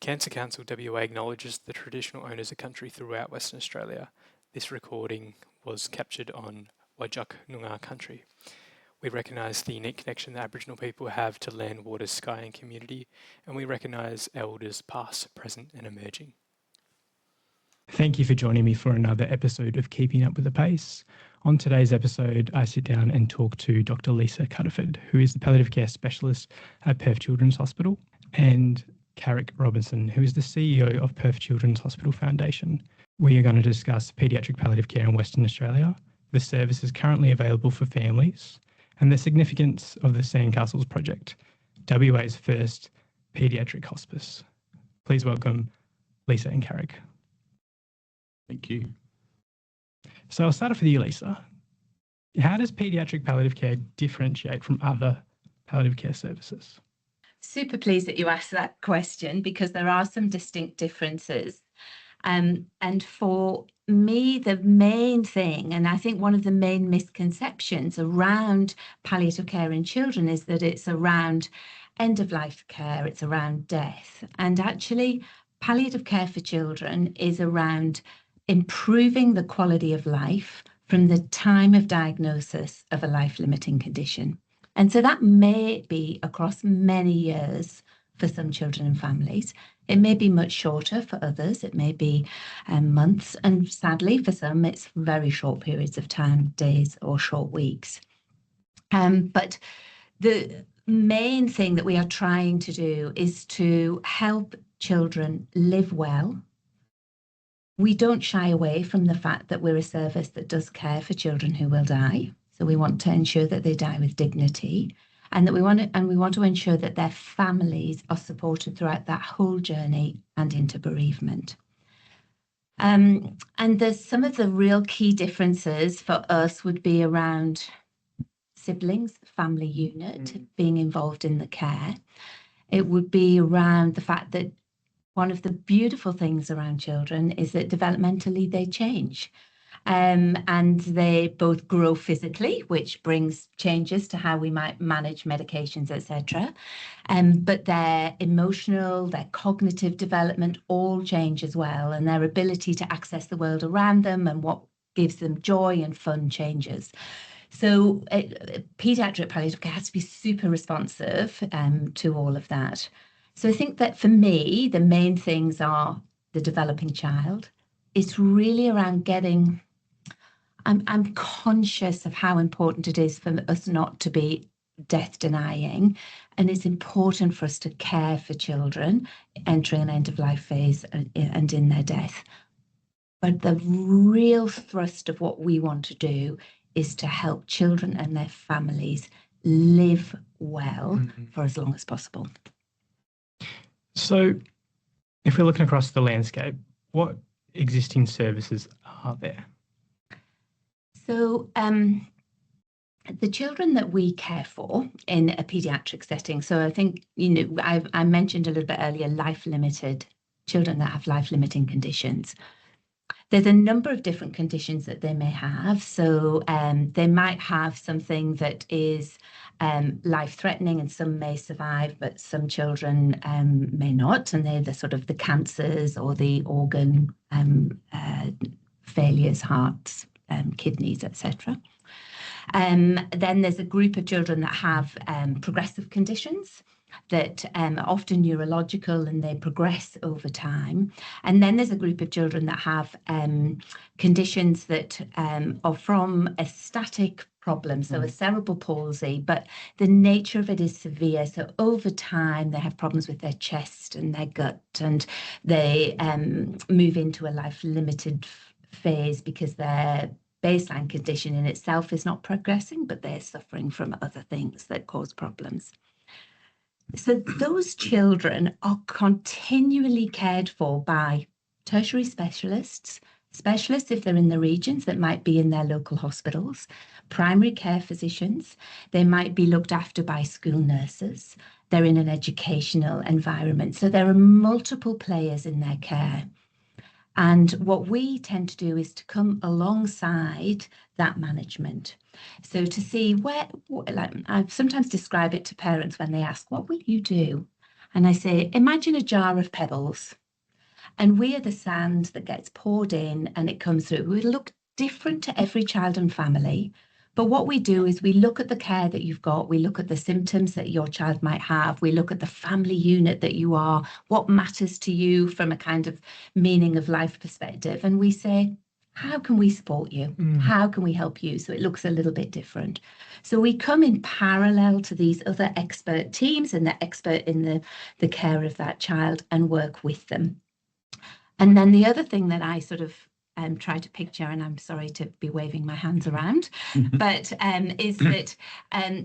Cancer Council WA acknowledges the traditional owners of country throughout Western Australia. This recording was captured on Whadjuk Noongar country. We recognise the unique connection that Aboriginal people have to land, water, sky and community, and we recognise elders past, present and emerging. Thank you for joining me for another episode of Keeping Up with the Pace. On today's episode, I sit down and talk to Dr. Lisa Cuddeford, who is the palliative care specialist at Perth Children's Hospital, and Carrick Robinson, who is the CEO of Perth Children's Hospital Foundation. We are going to discuss paediatric palliative care in Western Australia, the services currently available for families, and the significance of the Sandcastles Project, WA's first paediatric hospice. Please welcome Lisa and Carrick. Thank you. So I'll start off with you, Lisa. How does paediatric palliative care differentiate from other palliative care services? Super pleased that you asked that question because there are some distinct differences. And for me, the main thing, and I think one of the main misconceptions around palliative care in children is that it's around end-of-life care, it's around death. And actually, palliative care for children is around improving the quality of life from the time of diagnosis of a life-limiting condition. And so that may be across many years for some children and families. It may be much shorter for others. It may be months. And sadly, for some, it's very short periods of time, days or short weeks. But the main thing that we are trying to do is to help children live well. We don't shy away from the fact that we're a service that does care for children who will die. So we want to ensure that they die with dignity, and that we want to ensure that their families are supported throughout that whole journey and into bereavement. And there's some of the real key differences for us would be around siblings, family unit, being involved in the care. It would be around the fact that one of the beautiful things around children is that developmentally they change. And they both grow physically, which brings changes to how we might manage medications, etc. But their emotional, their cognitive development all change as well, and their ability to access the world around them and what gives them joy and fun changes. So paediatric palliative care has to be super responsive to all of that. So I think that for me, the main things are the developing child. It's really around getting... I'm conscious of how important it is for us not to be death denying, and it's important for us to care for children entering an end-of-life phase and in their death. But the real thrust of what we want to do is to help children and their families live well for as long as possible. So if we're looking across the landscape, what existing services are there? So the children that we care for in a paediatric setting, so I think, I mentioned a little bit earlier, life-limited, children that have life-limiting conditions. There's a number of different conditions that they may have. So they might have something that is life-threatening, and some may survive, but some children may not. And they're the sort of the cancers or the organ failures, hearts, kidneys, etc. Then there's a group of children that have progressive conditions that are often neurological, and they progress over time. And then there's a group of children that have conditions that are from a static problem, so a cerebral palsy, but the nature of it is severe. So over time, they have problems with their chest and their gut, and they move into a life-limited phase because their baseline condition in itself is not progressing, but they're suffering from other things that cause problems. So those children are continually cared for by tertiary specialists if they're in the regions that might be in their local hospitals, primary care physicians, they might be looked after by school nurses, they're in an educational environment. So there are multiple players in their care. And what we tend to do is to come alongside that management. So to see where, like I've sometimes described it to parents when they ask, what will you do? And I say, imagine a jar of pebbles, and we are the sand that gets poured in and it comes through. We look different to every child and family. But what we do is we look at the care that you've got, we look at the symptoms that your child might have, we look at the family unit that you are, what matters to you from a kind of meaning of life perspective. And we say, how can we support you? How can we help you? So it looks a little bit different. So we come in parallel to these other expert teams and the expert in the care of that child and work with them. And then the other thing that I sort of try to picture, and I'm sorry to be waving my hands around, but is that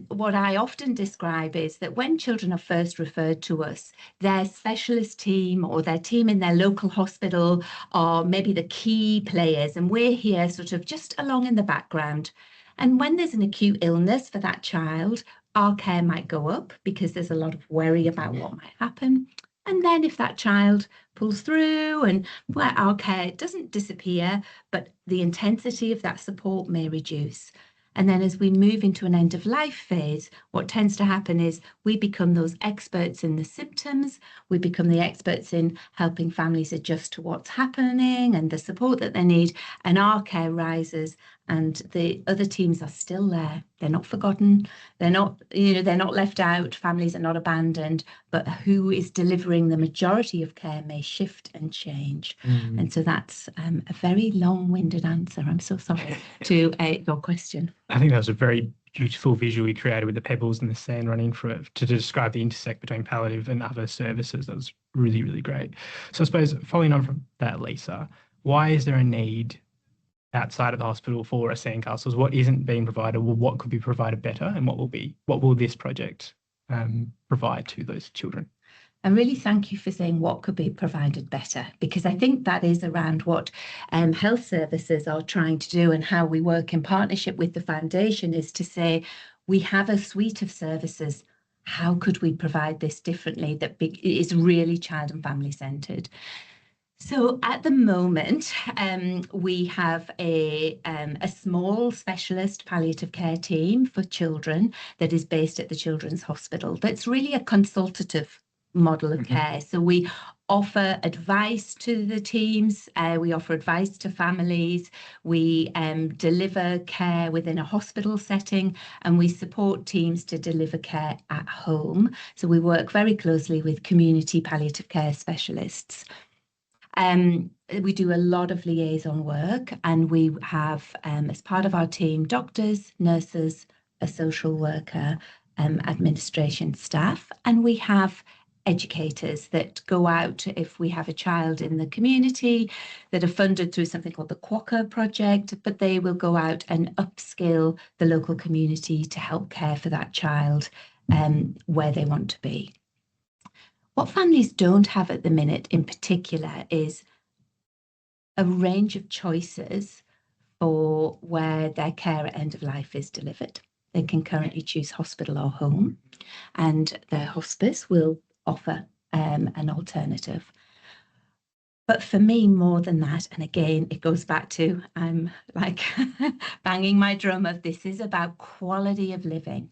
what I often describe is that when children are first referred to us, their specialist team or their team in their local hospital are maybe the key players, and we're here sort of just along in the background. And when there's an acute illness for that child, our care might go up because there's a lot of worry about what might happen. And then if that child pulls through and our care doesn't disappear, but the intensity of that support may reduce. And then as we move into an end of life phase, what tends to happen is we become those experts in the symptoms, we become the experts in helping families adjust to what's happening and the support that they need, and our care rises and the other teams are still there. They're not forgotten, they're not left out, families are not abandoned, but who is delivering the majority of care may shift and change. And so that's a very long-winded answer, I'm so sorry, to your question. I think that was a very beautiful visual you created with the pebbles and the sand running through it to describe the intersect between palliative and other services. That was really, really great. So I suppose following on from that, Lisa, why is there a need outside of the hospital for a Sandcastles? What isn't being provided? Well, what could be provided better, and what will this project provide to those children? And really thank you for saying what could be provided better, because I think that is around what health services are trying to do, and how we work in partnership with the foundation is to say, we have a suite of services. How could we provide this differently that is really child and family centred? So at the moment, we have a small specialist palliative care team for children that is based at the Children's Hospital. That's really a consultative model of care. So we offer advice to the teams, we offer advice to families, we deliver care within a hospital setting, and we support teams to deliver care at home. So we work very closely with community palliative care specialists. We do a lot of liaison work, and we have, as part of our team, doctors, nurses, a social worker, administration staff, and we have educators that go out if we have a child in the community that are funded through something called the Quokka project, but they will go out and upskill the local community to help care for that child where they want to be. What families don't have at the minute in particular is a range of choices for where their care at end of life is delivered. They can currently choose hospital or home, and the hospice will offer an alternative. But for me, more than that, and again, it goes back to, I'm like banging my drum of this is about quality of living,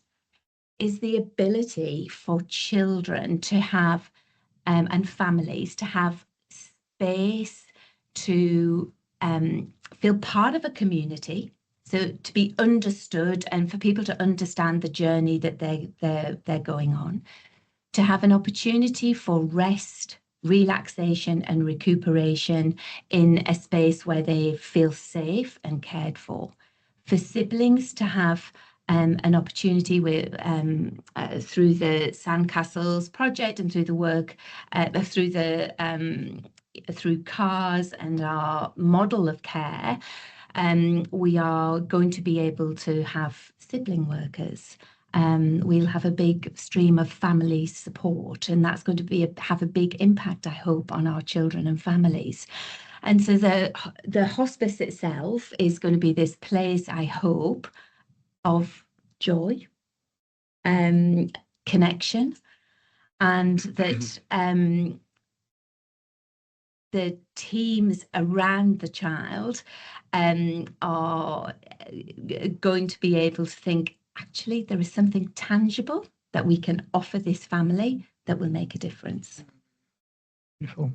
is the ability for children to have and families to have space to feel part of a community, so to be understood and for people to understand the journey that they're going on, to have an opportunity for rest, relaxation and recuperation in a space where they feel safe and cared for siblings to have an opportunity with through the Sandcastles Project and through the work through CARS and our model of care, we are going to be able to have sibling workers. We'll have a big stream of family support, and that's going to have a big impact, I hope, on our children and families. And so the hospice itself is going to be this place, I hope, of joy, connection, and that the teams around the child are going to be able to think, actually, there is something tangible that we can offer this family that will make a difference. Beautiful.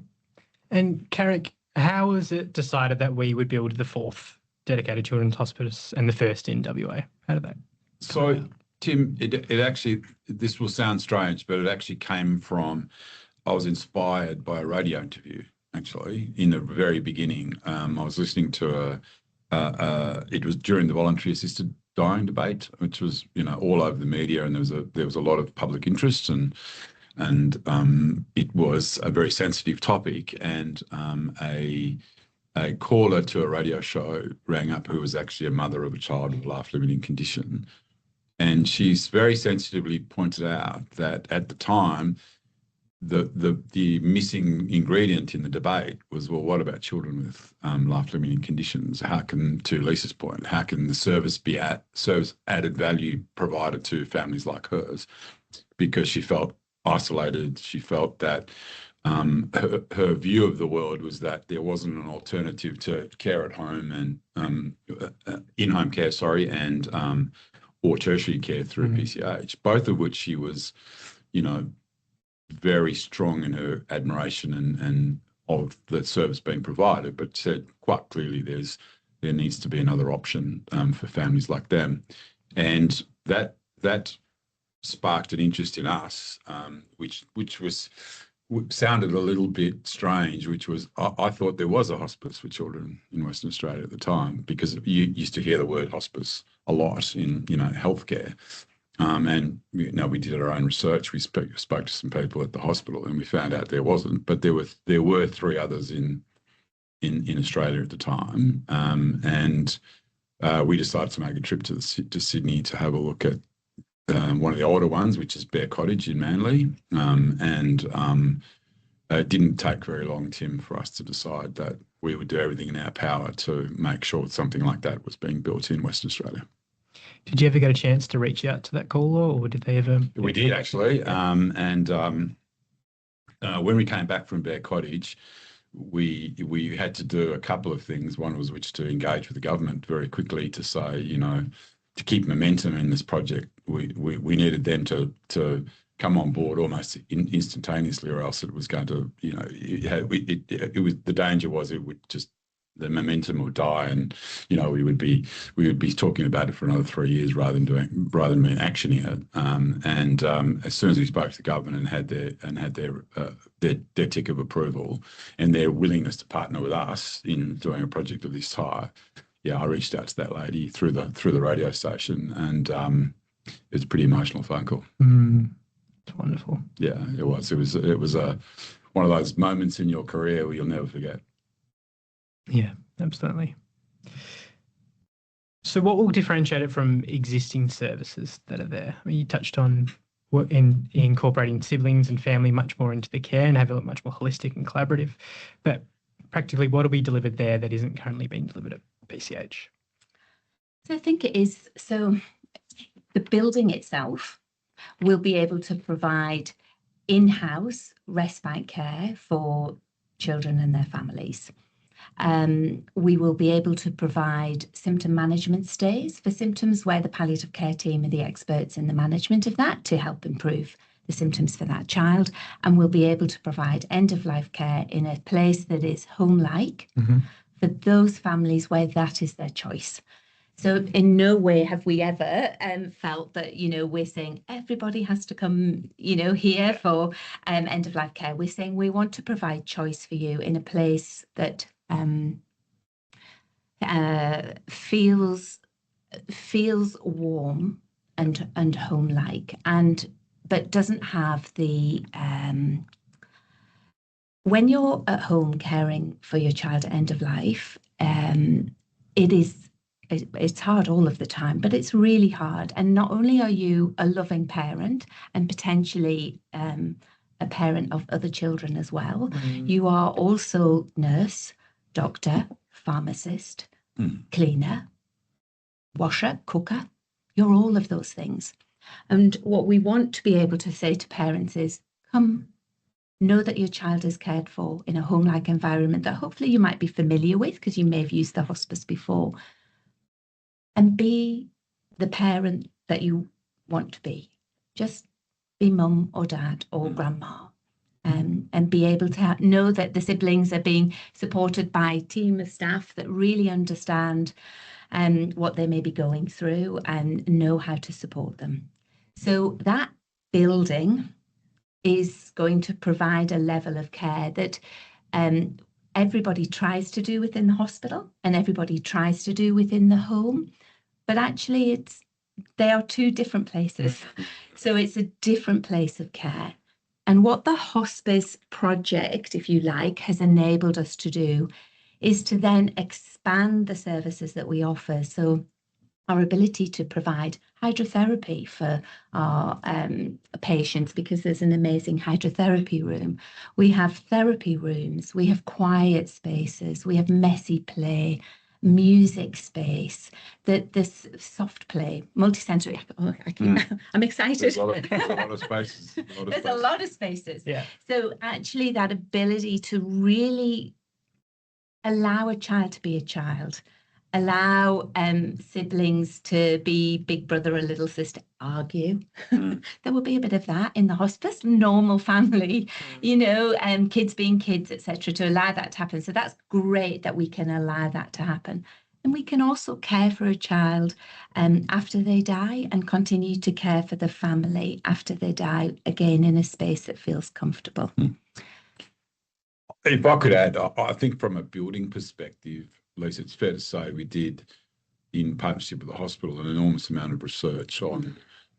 And Carrick, how was it decided that we would build the 4th dedicated children's hospice and the first in WA? How did that? So, Tim, it actually, this will sound strange, but it actually came from, I was inspired by a radio interview, actually, in the very beginning. I was listening to it was during the voluntary assisted dying debate, which was, all over the media, and there was a lot of public interest, and it was a very sensitive topic, and a caller to a radio show rang up who was actually a mother of a child with a life-limiting condition. And she's very sensitively pointed out that at the time, the missing ingredient in the debate was, well, what about children with life-limiting conditions? How can, to Lisa's point, how can the service be service added value provided to families like hers? Because she felt isolated. She felt that her view of the world was that there wasn't an alternative to care at home and in-home care, and or tertiary care through PCH, both of which she was, very strong in her admiration and of the service being provided, but said quite clearly there needs to be another option for families like them. And that sparked an interest in us, which sounded a little bit strange, which was I thought there was a hospice for children in Western Australia at the time, because you used to hear the word hospice a lot in healthcare, and we did our own research. We spoke to some people at the hospital, and we found out there wasn't, but there were 3 others in Australia at the time, and we decided to make a trip to Sydney to have a look at one of the older ones, which is Bear Cottage in Manly, and it didn't take very long, Tim, for us to decide that we would do everything in our power to make sure something like that was being built in Western Australia. Did you ever get a chance to reach out to that caller, or did they ever? We did, actually, and when we came back from Bear Cottage, we had to do a couple of things. One was to engage with the government very quickly to say, to keep momentum in this project, we needed them to come on board almost instantaneously, or else it was going to, it was, the danger was it would just, the momentum would die, and we would be talking about it for another 3 years rather than actioning it. And as soon as we spoke to the government and had their tick of approval and their willingness to partner with us in doing a project of this type, I reached out to that lady through the radio station, and it was a pretty emotional phone call. It's wonderful. Yeah, it was. It was one of those moments in your career where you'll never forget. Yeah, absolutely. So what will differentiate it from existing services that are there? I mean, you touched on incorporating siblings and family much more into the care and have it much more holistic and collaborative. But practically, what will be delivered there that isn't currently being delivered at PCH? So I think it is, so the building itself will be able to provide in-house respite care for children and their families. We will be able to provide symptom management stays for symptoms where the palliative care team are the experts in the management of that to help improve the symptoms for that child. And we'll be able to provide end-of-life care in a place that is home-like for those families where that is their choice. So in no way have we ever felt that, we're saying everybody has to come, here for end-of-life care. We're saying we want to provide choice for you in a place that feels warm and home-like, but doesn't have the when you're at home caring for your child at end of life, it's hard all of the time, but it's really hard. And not only are you a loving parent and potentially a parent of other children as well, you are also nurse, doctor, pharmacist, cleaner, washer, cooker. You're all of those things. And what we want to be able to say to parents is, come, know that your child is cared for in a home-like environment that hopefully you might be familiar with because you may have used the hospice before, and be the parent that you want to be. Just be mum or dad or grandma, and be able to know that the siblings are being supported by a team of staff that really understand what they may be going through and know how to support them. So that building is going to provide a level of care that everybody tries to do within the hospital and everybody tries to do within the home, but actually they are two different places. So it's a different place of care. And what the Hospice project, if you like, has enabled us to do is to then expand the services that we offer. So our ability to provide hydrotherapy for our patients, because there's an amazing hydrotherapy room. We have therapy rooms, we have quiet spaces, we have messy play, music space, this soft play, multisensory. I'm excited. There's a lot of spaces. There's a lot of spaces. Yeah. So actually that ability to really allow a child to be a child, allow siblings to be big brother or little sister, argue. There will be a bit of that in the hospice, normal family, kids being kids, etc., to allow that to happen. So that's great that we can allow that to happen. And we can also care for a child after they die and continue to care for the family after they die, again, in a space that feels comfortable. If I could add, I think from a building perspective, Lisa, it's fair to say we did, in partnership with the hospital, an enormous amount of research on,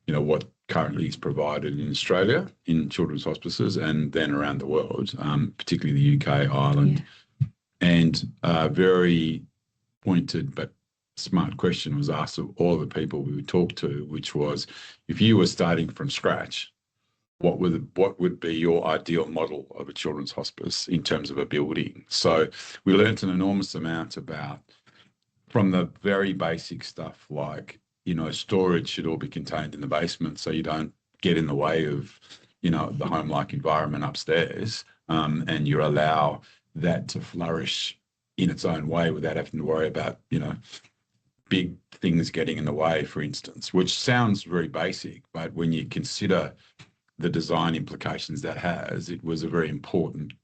what currently is provided in Australia in children's hospices and then around the world, particularly the UK, Ireland. Yeah. And a very pointed but smart question was asked of all the people we would talk to, which was, if you were starting from scratch, what would be your ideal model of a children's hospice in terms of a building? So we learnt an enormous amount about, from the very basic stuff like, storage should all be contained in the basement so you don't get in the way of, the home-like environment upstairs, and you allow that to flourish in its own way without having to worry about, big things getting in the way, for instance, which sounds very basic, but when you consider the design implications that has, those were very important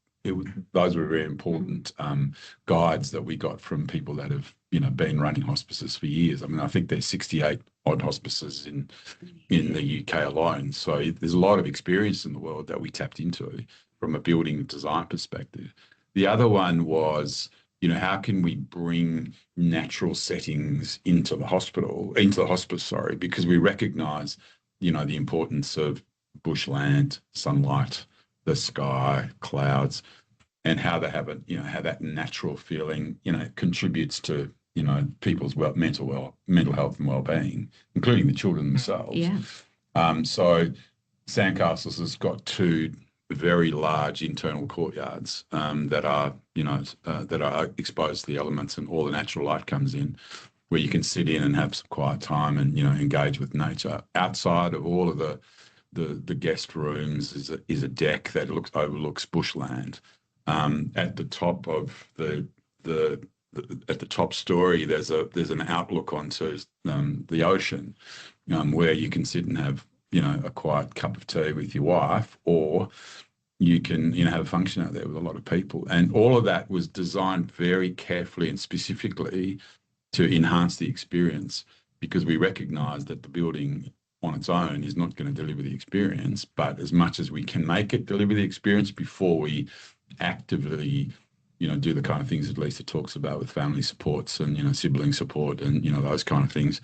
guides that we got from people that have, been running hospices for years. I mean, I think there's 68 odd hospices in the UK alone. So there's a lot of experience in the world that we tapped into from a building design perspective. The other one was, how can we bring natural settings into the hospice, because we recognise, the importance of bushland, sunlight, the sky, clouds, and how they have how that natural feeling, contributes to, people's mental health and well-being, including the children themselves. Yeah. So Sandcastles has got two very large internal courtyards that are exposed to the elements, and all the natural light comes in, where you can sit in and have some quiet time and, engage with nature. Outside of all of the guest rooms is a deck that overlooks bushland. At the top of at the top story, there's an outlook onto the ocean, where you can sit and have a quiet cup of tea with your wife, or you can have a function out there with a lot of people. And all of that was designed very carefully and specifically to enhance the experience, because we recognise that the building on its own is not going to deliver the experience, but as much as we can make it deliver the experience before we actively, do the kind of things that Lisa talks about with family supports and, sibling support and, those kind of things.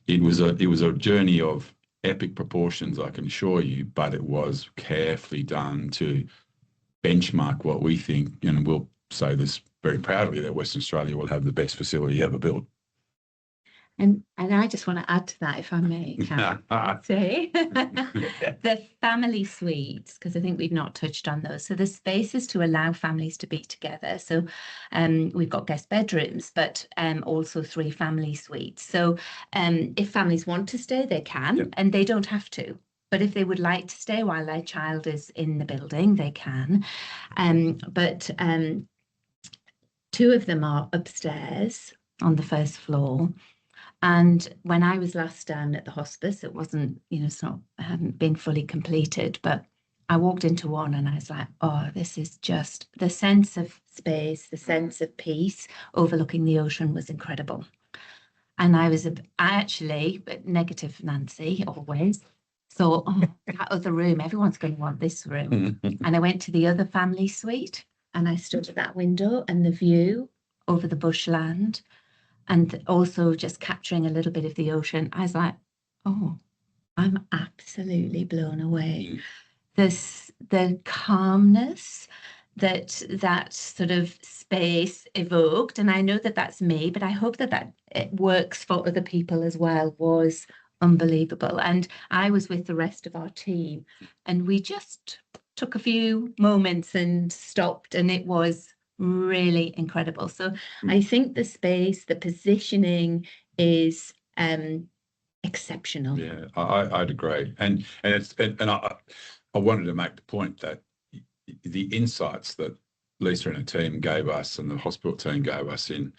It was a journey of epic proportions, I can assure you, but it was carefully done to benchmark what we think, and we'll say this very proudly, that Western Australia will have the best facility ever built. And I just want to add to that, if I may, say the family suites, because I think we've not touched on those. So the spaces to allow families to be together. So we've got guest bedrooms, but also 3 family suites. So if families want to stay, they can, yep. And they don't have to. But if they would like to stay while their child is in the building, they can. But 2 of them are upstairs on the first floor. And when I was last down at the hospice, it wasn't, it hadn't been fully completed, but I walked into one and I was like, oh, this is just the sense of space, the sense of peace overlooking the ocean was incredible. And I actually, negative Nancy always, thought, oh, that other room, everyone's going to want this room. And I went to the other family suite and I stood at that window and the view over the bushland and also just capturing a little bit of the ocean. I was like, oh, I'm absolutely blown away. The calmness that sort of space evoked, and I know that that's me, but I hope that it works for other people as well, was unbelievable. And I was with the rest of our team and we just took a few moments and stopped, and it was really incredible. So I think the space, the positioning is exceptional. Yeah, I'd agree. And I wanted to make the point that the insights that Lisa and her team gave us and the hospital team gave us in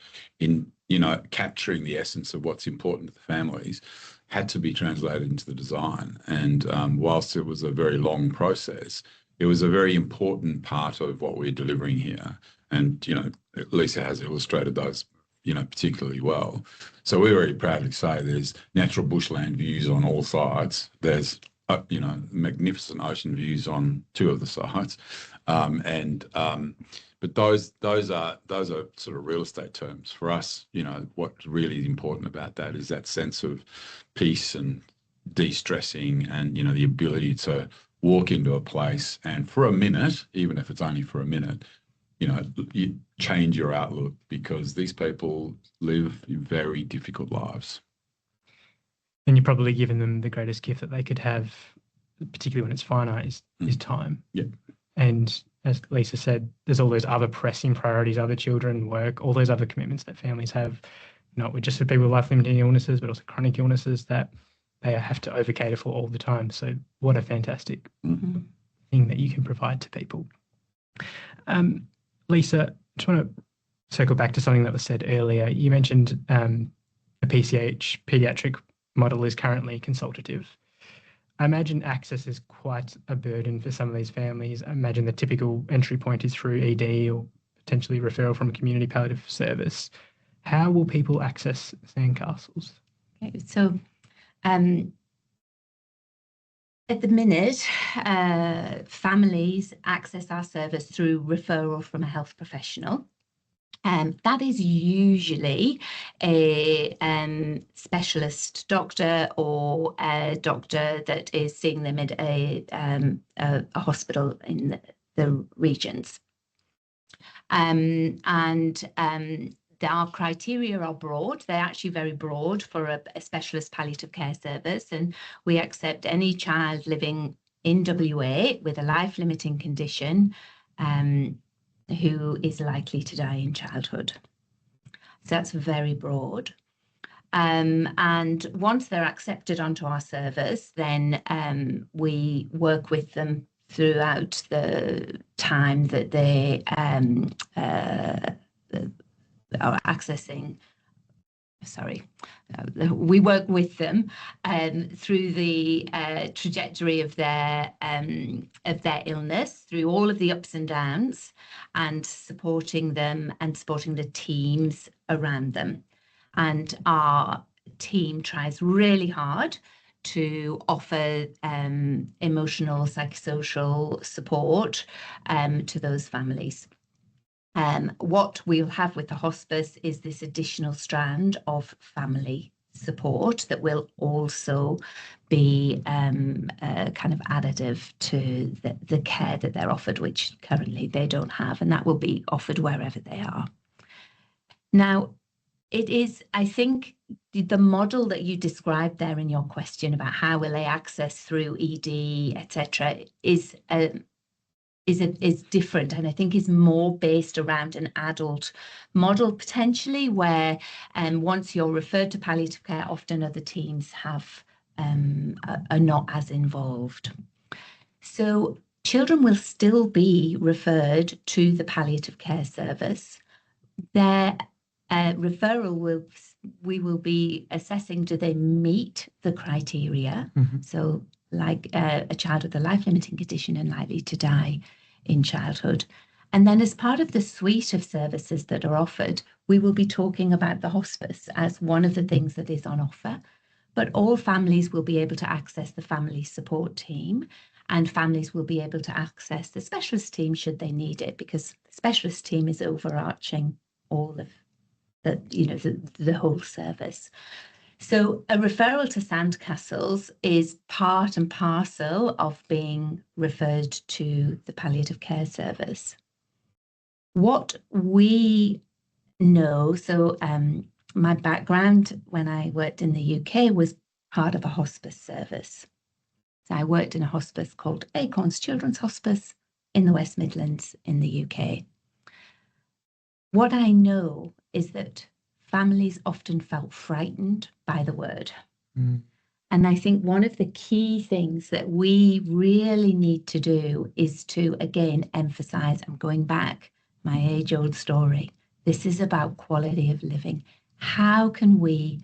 capturing the essence of what's important to the families had to be translated into the design. And whilst it was a very long process, it was a very important part of what we're delivering here. And, Lisa has illustrated those, particularly well. So we very proudly say there's natural bushland views on all sides. There's, magnificent ocean views on 2 of the sides. But those are sort of real estate terms. For us, what's really important about that is that sense of peace and de-stressing and, the ability to walk into a place and for a minute, even if it's only for a minute, you change your outlook, because these people live very difficult lives. And you're probably giving them the greatest gift that they could have, particularly when it's finite, is time. Yeah. And as Lisa said, there's all those other pressing priorities, other children, work, all those other commitments that families have, not with just for people with life-limiting illnesses, but also chronic illnesses that they have to over-cater for all the time. So what a fantastic thing that you can provide to people. Lisa, I just want to circle back to something that was said earlier. You mentioned a PCH paediatric model is currently consultative. I imagine access is quite a burden for some of these families. I imagine the typical entry point is through ED or potentially referral from a community palliative service. How will people access Sandcastles? Okay, so at the minute, families access our service through referral from a health professional. That is usually a specialist doctor or a doctor that is seeing them at a hospital in the regions. Our criteria are broad. They're actually very broad for a specialist palliative care service, and we accept any child living in WA with a life-limiting condition who is likely to die in childhood. So that's very broad. And once they're accepted onto our service, then we work with them throughout the time that they are accessing. We work with them through the trajectory of their illness, through all of the ups and downs, and supporting them and supporting the teams around them. And our team tries really hard to offer emotional, psychosocial support to those families. What we'll have with the hospice is this additional strand of family support that will also be kind of additive to the care that they're offered, which currently they don't have, and that will be offered wherever they are. Now, it is, I think, the model that you described there in your question about how will they access through ED, etc., is different, and I think is more based around an adult model potentially, where once you're referred to palliative care, often other teams are not as involved. So children will still be referred to the palliative care service. Their Referral we will be assessing, do they meet the criteria? So like a child with a life-limiting condition and likely to die in childhood. And then as part of the suite of services that are offered, we will be talking about the hospice as one of the things that is on offer. But all families will be able to access the family support team, and families will be able to access the specialist team should they need it, because the specialist team is overarching all of the whole service. So a referral to Sandcastles is part and parcel of being referred to the palliative care service. What we know, so my background when I worked in the UK was part of a hospice service. So I worked in a hospice called Acorns Children's Hospice in the West Midlands in the UK. What I know is that families often felt frightened by the word. And I think one of the key things that we really need to do is to, again, emphasize, I'm going back, my age-old story. This is about quality of living. How can we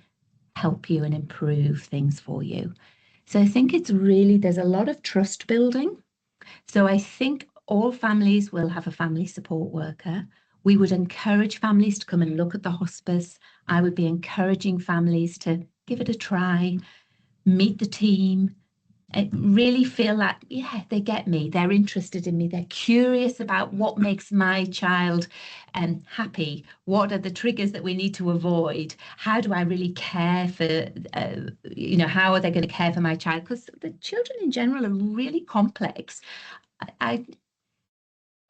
help you and improve things for you? So I think it's really, there's a lot of trust building. So I think all families will have a family support worker. We would encourage families to come and look at the hospice. I would be encouraging families to give it a try, meet the team, really feel like, yeah, they get me, they're interested in me, they're curious about what makes my child happy, what are the triggers that we need to avoid, how do I really care for, how are they going to care for my child? Because the children in general are really complex.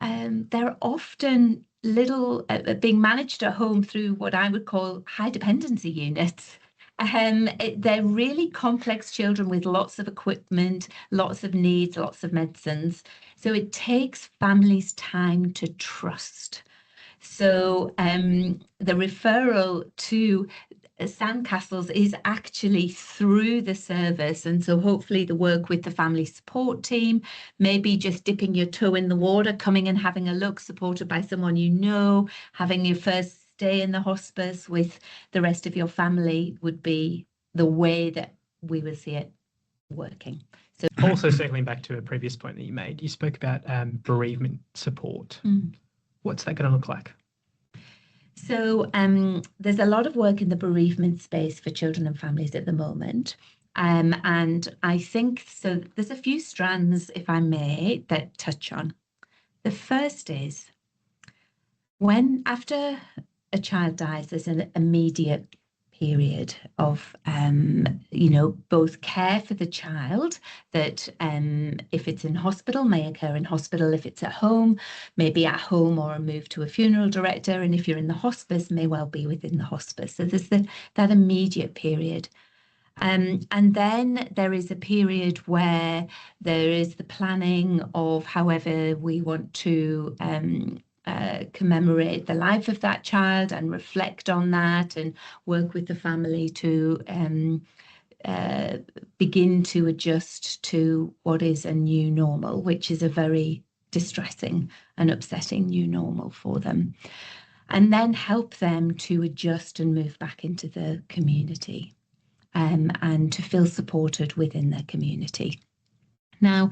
They're often being managed at home through what I would call high dependency units. They're really complex children with lots of equipment, lots of needs, lots of medicines. So it takes families time to trust. So the referral to Sandcastles is actually through the service, and so hopefully the work with the family support team, maybe just dipping your toe in the water, coming and having a look, supported by someone you know, having your first stay in the hospice with the rest of your family would be the way that we would see it working. So also circling back to a previous point that you made, you spoke about bereavement support. What's that going to look like? So there's a lot of work in the bereavement space for children and families at the moment. And I think, so there's a few strands, if I may, that touch on. The first is after a child dies, there's an immediate period of, both care for the child that if it's in hospital, may occur in hospital. If it's at home, maybe at home or a move to a funeral director. And if you're in the hospice, may well be within the hospice. So there's that immediate period. And then there is a period where there is the planning of however we want to commemorate the life of that child and reflect on that and work with the family to begin to adjust to what is a new normal, which is a very distressing and upsetting new normal for them, and then help them to adjust and move back into the community and to feel supported within their community. Now,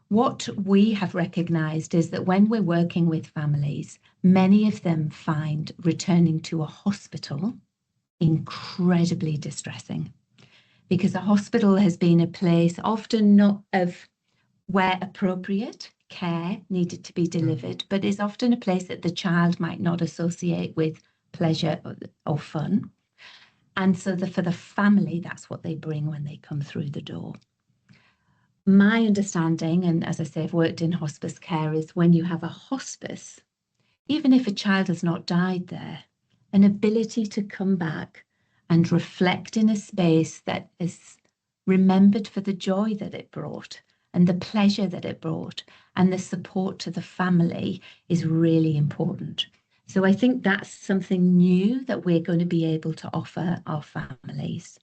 what we have recognised is that when we're working with families, many of them find returning to a hospital incredibly distressing, because a hospital has been a place often not of where appropriate care needed to be delivered, but is often a place that the child might not associate with pleasure or fun. And so for the family, that's what they bring when they come through the door. My understanding, and as I say, I've worked in hospice care, is when you have a hospice, even if a child has not died there, an ability to come back and reflect in a space that is remembered for the joy that it brought and the pleasure that it brought and the support to the family is really important. So I think that's something new that we're going to be able to offer our families.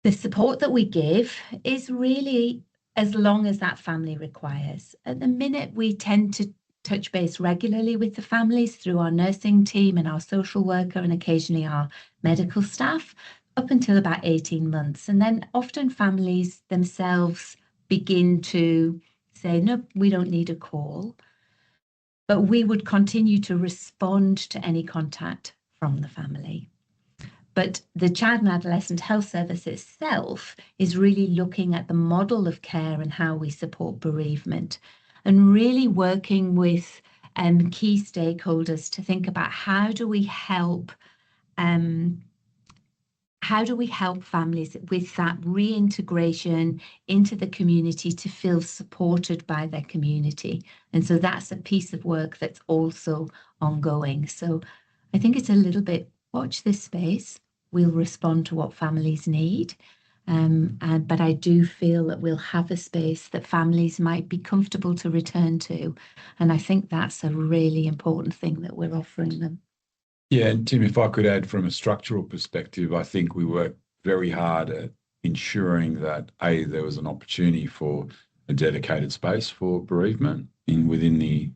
The support that we give is really as long as that family requires. At the minute, we tend to touch base regularly with the families through our nursing team and our social worker and occasionally our medical staff up until about 18 months. And then often families themselves begin to say, no, we don't need a call. But we would continue to respond to any contact from the family. But the Child and Adolescent Health Service itself is really looking at the model of care and how we support bereavement, and really working with key stakeholders to think about how do we help families with that reintegration into the community to feel supported by their community. And so that's a piece of work that's also ongoing. So I think it's a little bit, watch this space. We'll respond to what families need. But I do feel that we'll have a space that families might be comfortable to return to. And I think that's a really important thing that we're offering them. Yeah, and Tim, if I could add from a structural perspective, I think we work very hard at ensuring that there was an opportunity for a dedicated space for bereavement within the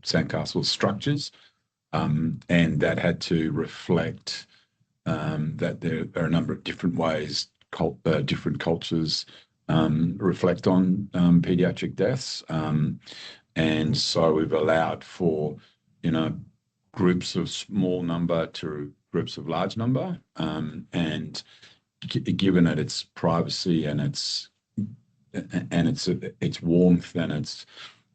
Sandcastles structures, and that had to reflect that there are a number of different ways different cultures reflect on paediatric deaths, and so we've allowed for groups of small number to groups of large number, and given it its privacy and its warmth and its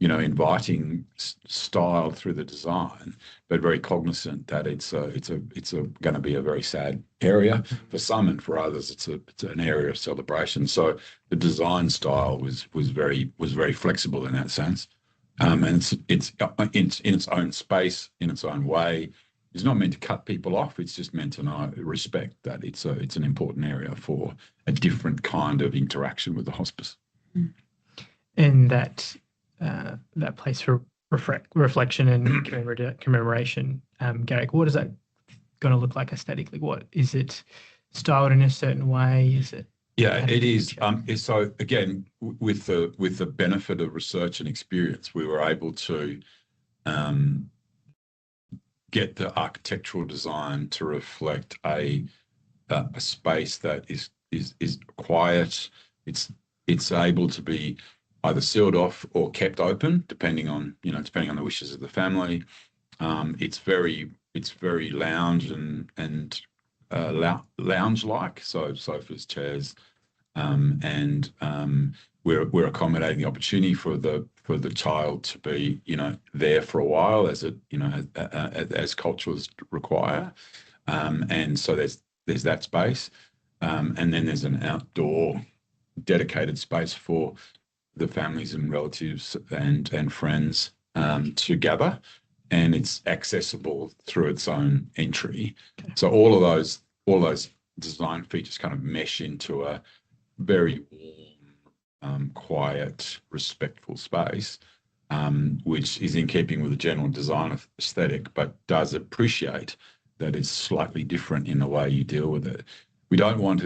inviting style through the design, but very cognizant that it's going to be a very sad area for some, and for others it's an area of celebration. So the design style was very flexible in that sense. And it's in its own space, in its own way. It's not meant to cut people off. It's just meant to respect that it's an important area for a different kind of interaction with the hospice. And that place for reflection and commemoration, Carrick, what is that going to look like aesthetically? What is it styled in a certain way? Is it? Yeah, it is. So again, with the benefit of research and experience, we were able to get the architectural design to reflect a space that is quiet. It's able to be either sealed off or kept open, depending on the wishes of the family. It's very lounge and lounge-like, so sofas, chairs, and we're accommodating the opportunity for the child to be there for a while as cultures require, and so there's that space, and then there's an outdoor dedicated space for the families and relatives and friends to gather, and it's accessible through its own entry. Okay. So all of those design features kind of mesh into a very warm, quiet, respectful space, which is in keeping with the general design aesthetic, but does appreciate that it's slightly different in the way you deal with it. We don't want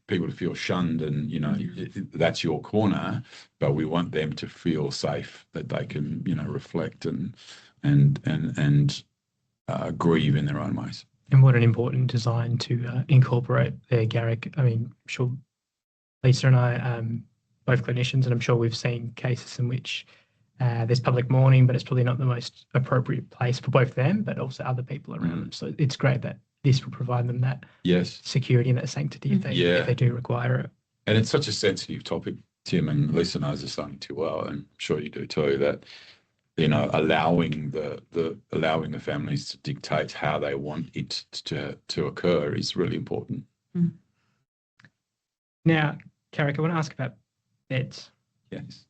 people to feel shunned and that's your corner, but we want them to feel safe, that they can reflect and grieve in their own ways. And what an important design to incorporate there, Carrick. I mean, I'm sure Lisa and I, both clinicians, and I'm sure we've seen cases in which there's public mourning, but it's probably not the most appropriate place for both them, but also other people around them. So it's great that this will provide them that security and that sanctity if they do require it. And it's such a sensitive topic, Tim, and Lisa knows this only too well, and I'm sure you do too, that allowing the families to dictate how they want it to occur is really important. Mm. Now, Carrick, I want to ask about beds. Yes.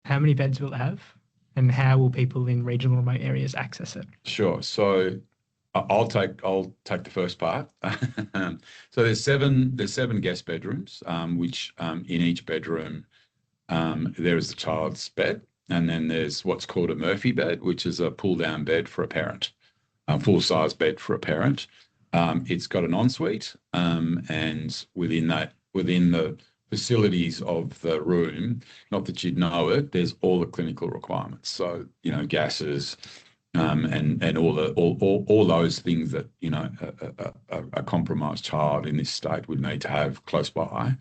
How many beds will it have, and how will people in regional remote areas access it? Sure. So I'll take the first part. So there's seven guest bedrooms, which in each bedroom there is the child's bed, and then there's what's called a Murphy bed, which is a pull-down bed for a parent, a full-size bed for a parent. It's got an ensuite, and within the facilities of the room, not that you'd know it, there's all the clinical requirements. So, gases, and all those things that, a compromised child in this state would need to have close by.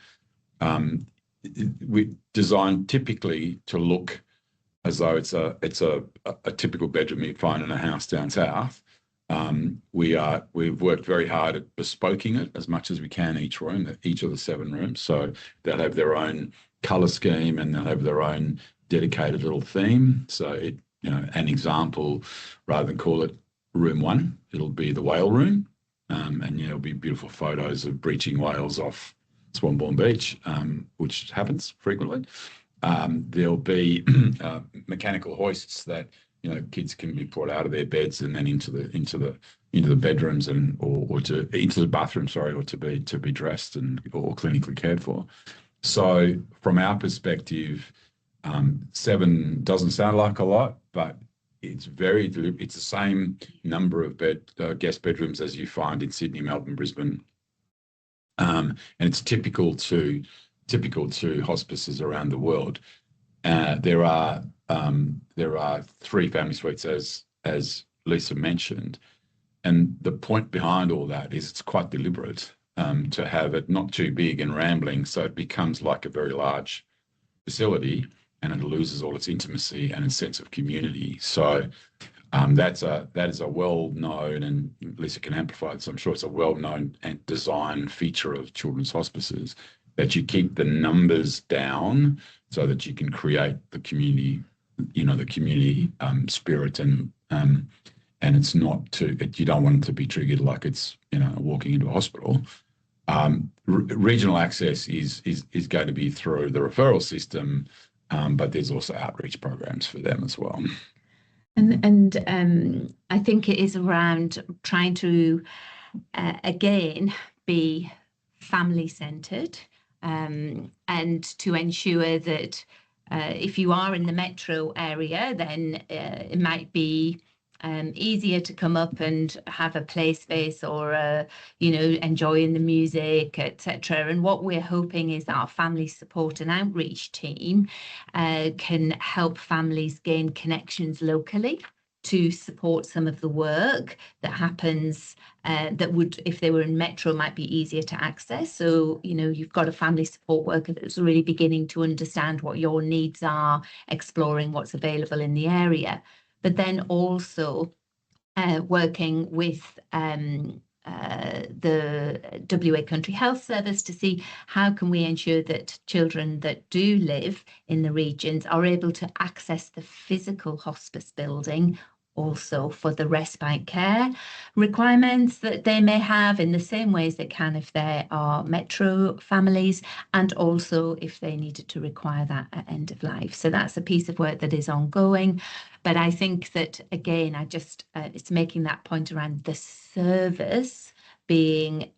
We designed typically to look as though it's a typical bedroom you'd find in a house down south. We've worked very hard at bespoking it as much as we can each room, each of the 7 rooms. So they'll have their own colour scheme and they'll have their own dedicated little theme. So an example, rather than call it room 1, it'll be the whale room, and there'll be beautiful photos of breaching whales off Swanbourne Beach, which happens frequently. There'll be mechanical hoists that kids can be brought out of their beds and then into the bedrooms or into the bathroom, or to be dressed or clinically cared for. So from our perspective, 7 doesn't sound like a lot, but it's the same number of guest bedrooms as you find in Sydney, Melbourne, Brisbane, and it's typical to hospices around the world. There are 3 family suites, as Lisa mentioned, and the point behind all that is it's quite deliberate to have it not too big and rambling, so it becomes like a very large facility, and it loses all its intimacy and its sense of community. So that is a well-known, and Lisa can amplify this, I'm sure it's a well-known and design feature of children's hospices, that you keep the numbers down so that you can create the community, spirit, and it's not you don't want it to be triggered like it's walking into a hospital. Regional access is going to be through the referral system, but there's also outreach programs for them as well. And I think it is around trying to again be family centred, and to ensure that if you are in the metro area, then it might be easier to come up and have a play space or enjoying the music, etc. And what we're hoping is that our family support and outreach team can help families gain connections locally to support some of the work that happens that would, if they were in metro, might be easier to access. So you've got a family support worker that's really beginning to understand what your needs are, exploring what's available in the area, but then also working with the WA Country Health Service to see how can we ensure that children that do live in the regions are able to access the physical hospice building also for the respite care requirements that they may have, in the same ways they can if they are metro families, and also if they needed to require that at end of life. So that's a piece of work that is ongoing. But I think that, again, it's making that point around the service being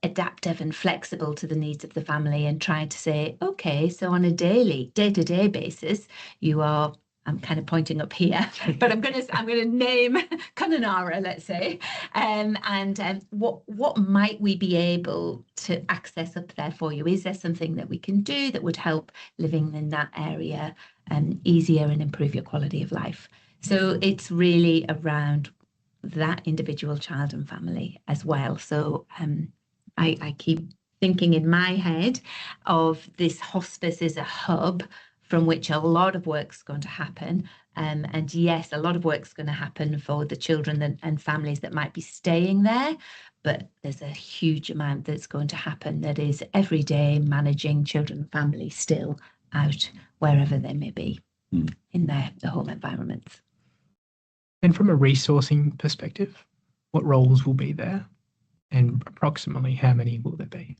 adaptive and flexible to the needs of the family, and trying to say, okay, so on a day-to-day basis, you are, I'm kind of pointing up here, but I'm going to name Kununurra, let's say, and what might we be able to access up there for you? Is there something that we can do that would help living in that area easier and improve your quality of life? So it's really around that individual child and family as well. So I keep thinking in my head of this hospice as a hub from which a lot of work's going to happen. And yes, a lot of work's going to happen for the children and families that might be staying there, but there's a huge amount that's going to happen that is every day managing children and families still out wherever they may be in their home environments. And from a resourcing perspective, what roles will be there, and approximately how many will there be?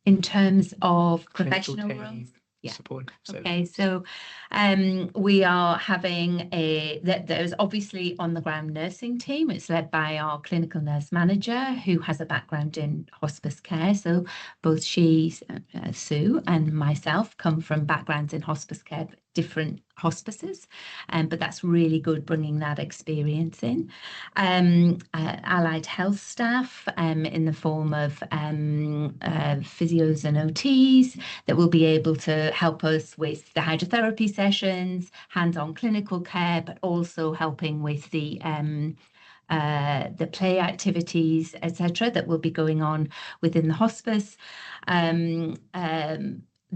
In terms of Clinical professional team, roles? Yeah. Support. Okay, so we are having there's obviously on the ground nursing team. It's led by our clinical nurse manager, who has a background in hospice care. So both she, Sue, and myself come from backgrounds in hospice care different hospices, but that's really good bringing that experience in. Allied health staff in the form of physios and OTs that will be able to help us with the hydrotherapy sessions, hands-on clinical care, but also helping with the play activities, etc., that will be going on within the hospice.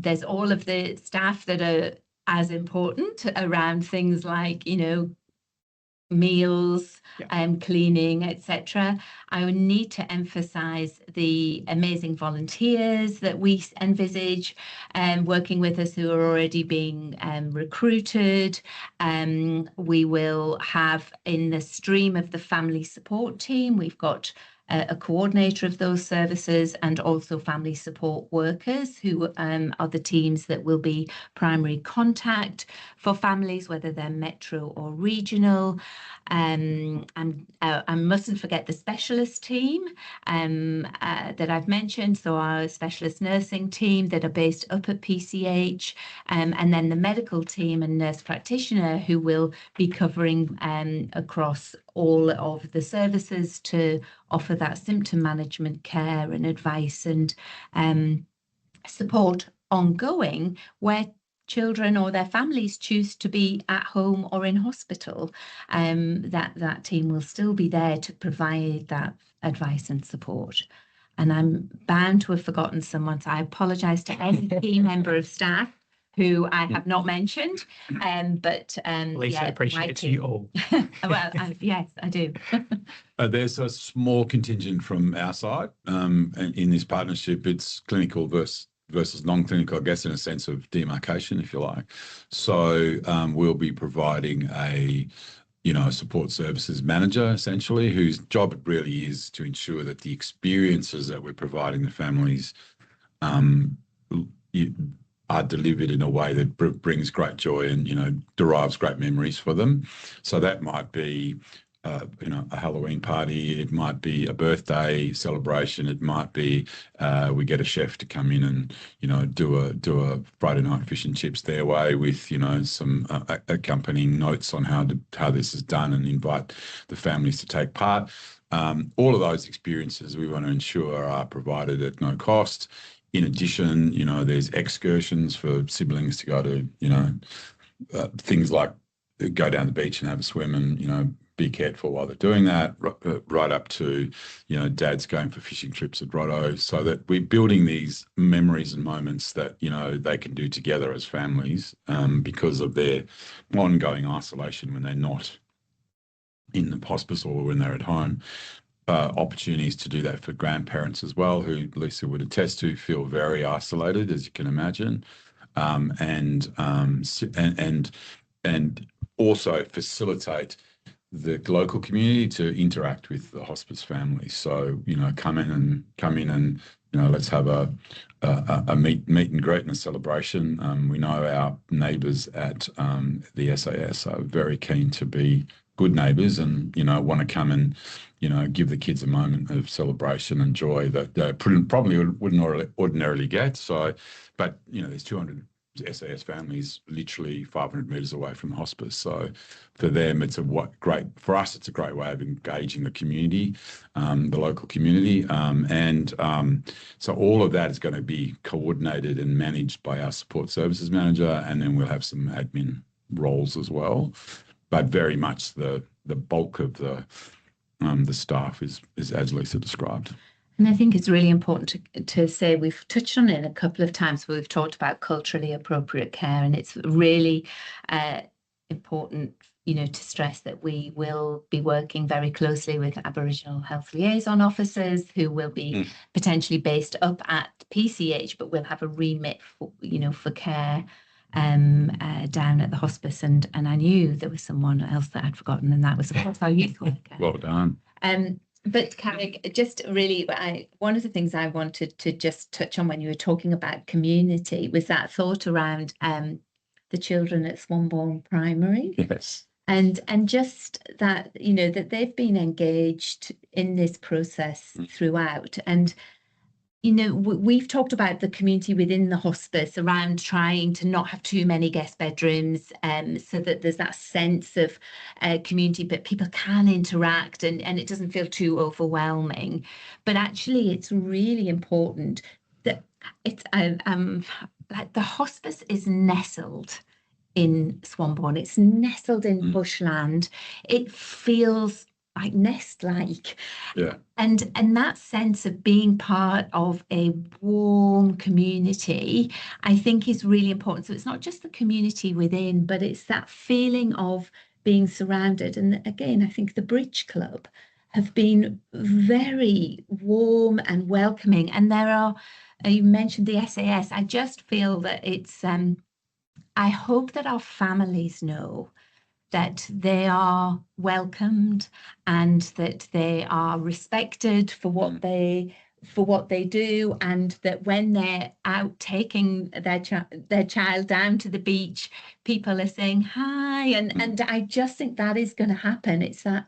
There's all of the staff that are as important around things like, meals, cleaning, etc. I would need to emphasize the amazing volunteers that we envisage working with us who are already being recruited. We will have in the stream of the family support team, we've got a coordinator of those services and also family support workers who are the teams that will be primary contact for families, whether they're metro or regional. And I mustn't forget the specialist team that I've mentioned. So our specialist nursing team that are based up at PCH, and then the medical team and nurse practitioner who will be covering across all of the services to offer that symptom management care and advice and support ongoing where children or their families choose to be at home or in hospital. That team will still be there to provide that advice and support. And I'm bound to have forgotten someone, so I apologise to any key member of staff who I have not mentioned, but Lisa appreciates you all. Well, yes, I do. There's a small contingent from our side in this partnership. It's clinical versus non-clinical, I guess, in a sense of demarcation, if you like. So we'll be providing a support services manager, essentially, whose job it really is to ensure that the experiences that we're providing the families are delivered in a way that brings great joy and, derives great memories for them. So that might be, a Halloween party. It might be a birthday celebration. It might be we get a chef to come in and, do a Friday night fish and chips their way with, some accompanying notes on how this is done and invite the families to take part. All of those experiences we want to ensure are provided at no cost. In addition, there's excursions for siblings to go to, things like go down the beach and have a swim and, be careful while they're doing that, right up to, dads going for fishing trips at Grotto, so that we're building these memories and moments that, they can do together as families because of their ongoing isolation when they're not in the hospice or when they're at home. Opportunities to do that for grandparents as well, who Lisa would attest to feel very isolated, as you can imagine, and also facilitate the local community to interact with the hospice families. So come in and let's have a meet and greet and a celebration. We know our neighbours at the SAS are very keen to be good neighbours and want to come and give the kids a moment of celebration and joy that they probably wouldn't ordinarily get. So, but there's 200 SAS families literally 500 metres away from the hospice. So for them, it's for us, it's a great way of engaging the community, the local community. So all of that is going to be coordinated and managed by our support services manager. And then we'll have some admin roles as well. But very much the bulk of the staff is as Lisa described. And I think it's really important to say, we've touched on it a couple of times where we've talked about culturally appropriate care, and it's really important, to stress that we will be working very closely with Aboriginal Health Liaison officers who will be potentially based up at PCH, but will have a remit for care down at the hospice. And I knew there was someone else that I'd forgotten, and that was, of course, our youth worker. Well done. But Carrick, just really, one of the things I wanted to just touch on when you were talking about community was that thought around the children at Swanbourne Primary. Yes. And just that, that they've been engaged in this process throughout. And you know, we've talked about the community within the hospice around trying to not have too many guest bedrooms, so that there's that sense of community, but people can interact and it doesn't feel too overwhelming. But actually, it's really important that it's like the hospice is nestled in Swanbourne. It's nestled in bushland. It feels like nest-like. Yeah. And that sense of being part of a warm community, I think, is really important. So it's not just the community within, but it's that feeling of being surrounded. And again, I think the Bridge Club have been very warm and welcoming. And there are, you mentioned the SAS. I just feel that it's, I hope that our families know that they are welcomed and that they are respected for what they do, and that when they're out taking their child down to the beach, people are saying hi, and I just think that is going to happen. It's that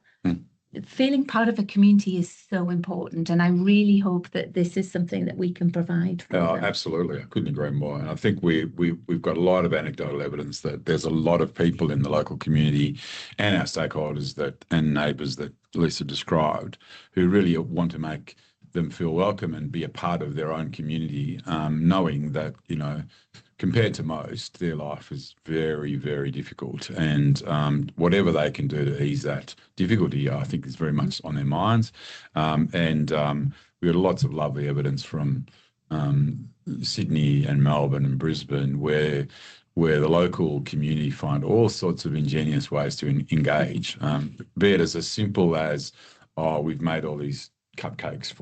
feeling part of a community is so important, and I really hope that this is something that we can provide for them. Absolutely, I couldn't agree more. And I think we've got a lot of anecdotal evidence that there's a lot of people in the local community and our stakeholders and neighbours that Lisa described who really want to make them feel welcome and be a part of their own community, knowing that, you know, compared to most, their life is very, very difficult. And whatever they can do to ease that difficulty, I think, is very much on their minds. We had lots of lovely evidence from Sydney and Melbourne and Brisbane where the local community find all sorts of ingenious ways to engage, be it as simple as, we've made all these cupcakes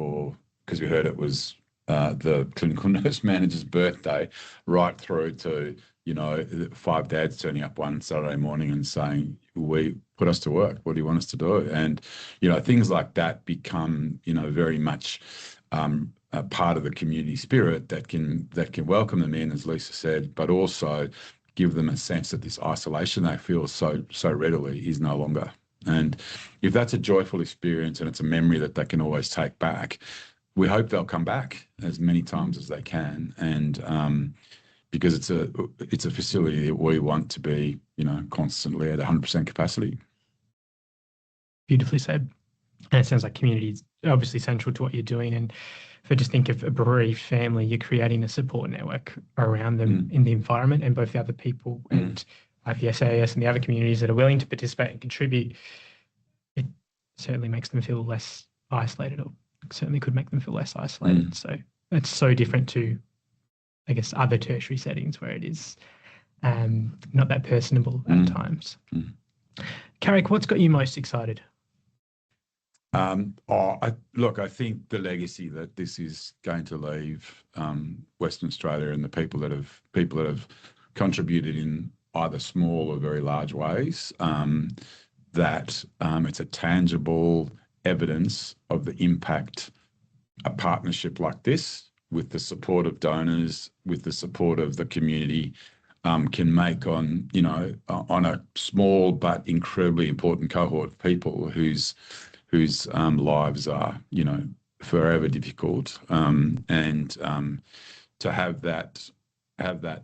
because we heard it was the clinical nurse manager's birthday, right through to, you know, 5 dads turning up one Saturday morning and saying, "We put us to work. What do you want us to do?" And, you know, things like that become, you know, very much a part of the community spirit that can welcome them in, as Lisa said, but also give them a sense that this isolation they feel so readily is no longer. And if that's a joyful experience and it's a memory that they can always take back, we hope they'll come back as many times as they can. And because it's a facility that we want to be, you know, constantly at 100% capacity. Beautifully said. And it sounds like community is obviously central to what you're doing. And if I just think of a bereaved family, you're creating a support network around them in the environment, and both the other people and like the SAS and the other communities that are willing to participate and contribute, it certainly makes them feel less isolated, or certainly could make them feel less isolated. So it's so different to, I guess, other tertiary settings where it is not that personable at times. Carrick, what's got you most excited? I think the legacy that this is going to leave Western Australia and the people that have contributed in either small or very large ways, that it's a tangible evidence of the impact a partnership like this, with the support of donors, with the support of the community, can make on, you know, on a small but incredibly important cohort of people whose lives are, you know, forever difficult. And to have that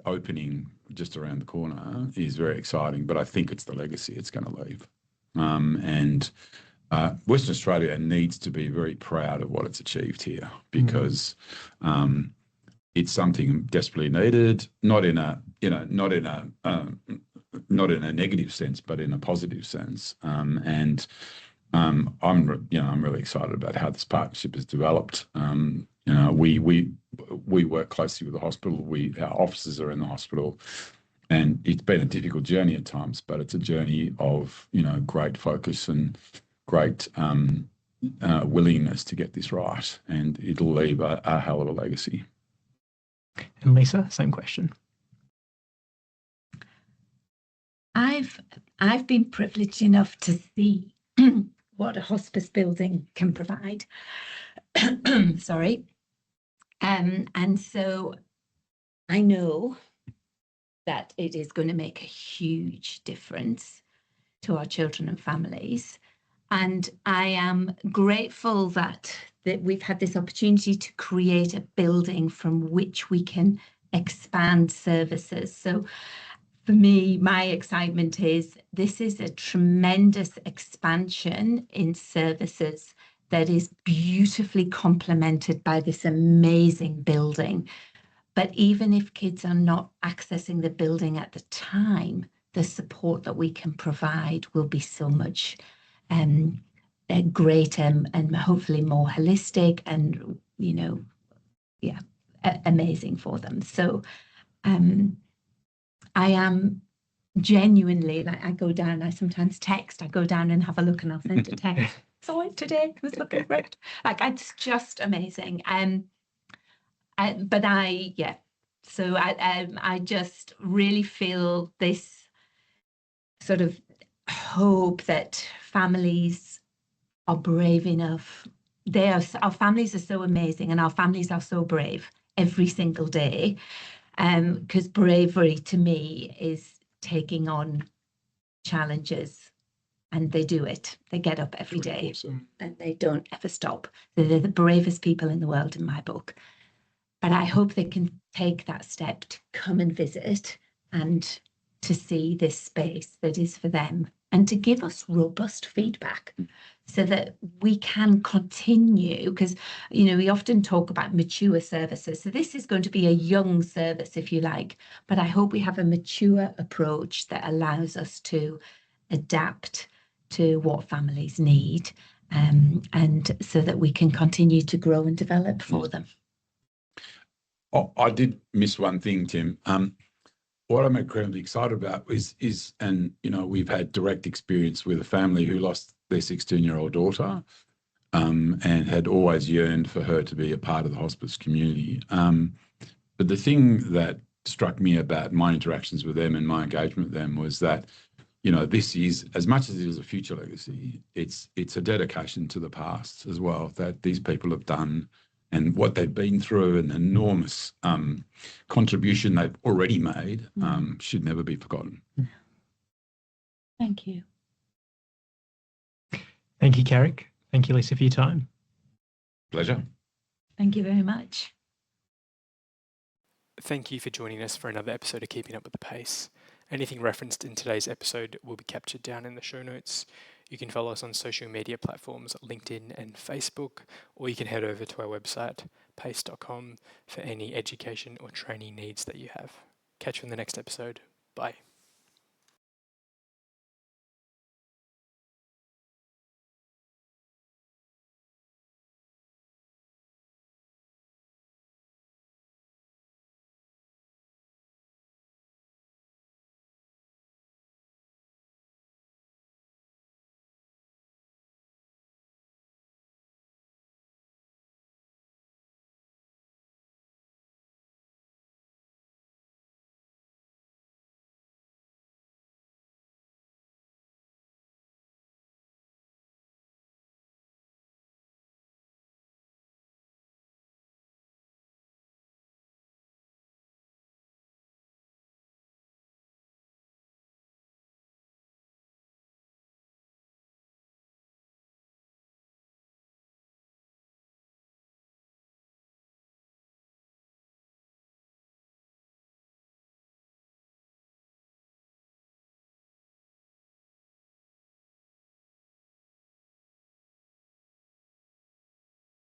opening just around the corner is very exciting. But I think it's the legacy it's going to leave. Western Australia needs to be very proud of what it's achieved here, because it's something desperately needed, not in a negative sense, but in a positive sense. I'm really excited about how this partnership has developed. We work closely with the hospital. Our offices are in the hospital, and it's been a difficult journey at times, but it's a journey of, you know, great focus and great willingness to get this right, and it'll leave a hell of a legacy. And Lisa, same question. I've been privileged enough to see what a hospice building can provide. Sorry. And so I know that it is going to make a huge difference to our children and families. And I am grateful that we've had this opportunity to create a building from which we can expand services. So for me, my excitement is this is a tremendous expansion in services that is beautifully complemented by this amazing building. But even if kids are not accessing the building at the time, the support that we can provide will be so much greater and hopefully more holistic and, amazing for them. So I am genuinely, like, I go down, I sometimes text, I go down and have a look and I'll send a text. Saw it today, was looking great. Like, it's just amazing. So I just really feel this sort of hope that families are brave enough. Our families are so amazing, and our families are so brave every single day. Because bravery to me is taking on challenges, and they do it. They get up every day, awesome. And they don't ever stop. They're the bravest people in the world in my book. But I hope they can take that step to come and visit and to see this space that is for them and to give us robust feedback so that we can continue, because, we often talk about mature services. So this is going to be a young service, if you like, but I hope we have a mature approach that allows us to adapt to what families need, and so that we can continue to grow and develop for them. Oh, I did miss one thing, Tim. What I'm incredibly excited about is, we've had direct experience with a family who lost their 16-year-old daughter, and had always yearned for her to be a part of the hospice community. But the thing that struck me about my interactions with them and my engagement with them was that, this is, as much as it is a future legacy, it's a dedication to the past as well, that these people have done and what they've been through, and the enormous contribution they've already made, should never be forgotten. Thank you. Thank you, Carrick. Thank you, Lisa, for your time. Pleasure. Thank you very much. Thank you for joining us for another episode of Keeping Up with the Pace. Anything referenced in today's episode will be captured down in the show notes. You can follow us on social media platforms, LinkedIn and Facebook, or you can head over to our website, pace.com, for any education or training needs that you have. Catch you in the next episode. Bye.